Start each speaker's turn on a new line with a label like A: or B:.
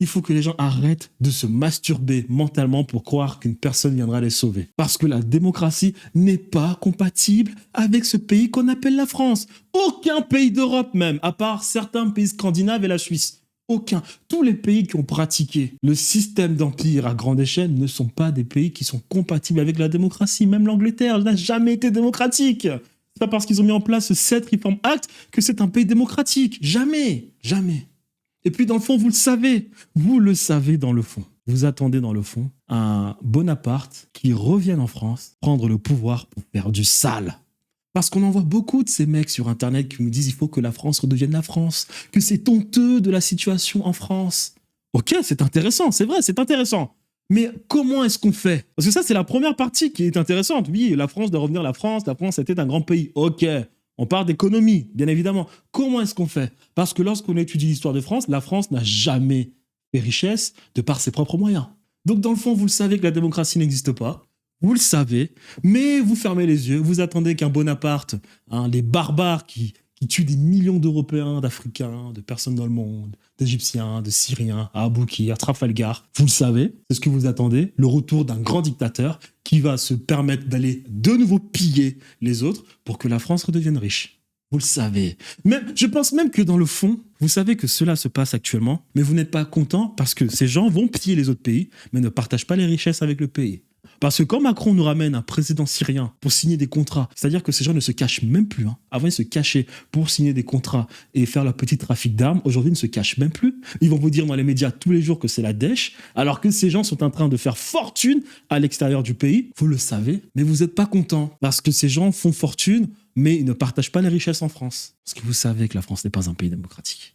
A: Il faut que les gens arrêtent de se masturber mentalement pour croire qu'une personne viendra les sauver. Parce que la démocratie n'est pas compatible avec ce pays qu'on appelle la France. Aucun pays d'Europe même, à part certains pays scandinaves et la Suisse. Aucun. Tous les pays qui ont pratiqué le système d'empire à grande échelle ne sont pas des pays qui sont compatibles avec la démocratie. Même l'Angleterre n'a jamais été démocratique. C'est pas parce qu'ils ont mis en place ce 7 Reform Act que c'est un pays démocratique. Jamais. Jamais. Et puis dans le fond, vous le savez dans le fond. Vous attendez dans le fond un Bonaparte qui revienne en France prendre le pouvoir pour faire du sale. Parce qu'on en voit beaucoup de ces mecs sur Internet qui nous disent il faut que la France redevienne la France, que c'est honteux de la situation en France. Ok, c'est intéressant, c'est vrai, c'est intéressant. Mais comment est-ce qu'on fait? Parce que ça, c'est la première partie qui est intéressante. Oui, la France doit revenir la France était un grand pays. Ok, on parle d'économie, bien évidemment. Comment est-ce qu'on fait? Parce que lorsqu'on étudie l'histoire de France, la France n'a jamais fait richesse de par ses propres moyens. Donc dans le fond, vous le savez que la démocratie n'existe pas. Vous le savez, mais vous fermez les yeux, vous attendez qu'un Bonaparte, les barbares qui tuent des millions d'Européens, d'Africains, de personnes dans le monde, d'Égyptiens, de Syriens, à Aboukir, Trafalgar, vous le savez, c'est ce que vous attendez, le retour d'un grand dictateur qui va se permettre d'aller de nouveau piller les autres pour que la France redevienne riche. Vous le savez. Je pense même que dans le fond, vous savez que cela se passe actuellement, mais vous n'êtes pas content parce que ces gens vont piller les autres pays, mais ne partagent pas les richesses avec le pays. Parce que quand Macron nous ramène un président syrien pour signer des contrats, c'est-à-dire que ces gens ne se cachent même plus. Avant, ils se cachaient pour signer des contrats et faire leur petit trafic d'armes. Aujourd'hui, ils ne se cachent même plus. Ils vont vous dire dans les médias tous les jours que c'est la dèche, alors que ces gens sont en train de faire fortune à l'extérieur du pays. Vous le savez, mais vous n'êtes pas content parce que ces gens font fortune, mais ils ne partagent pas les richesses en France. Parce que vous savez que la France n'est pas un pays démocratique.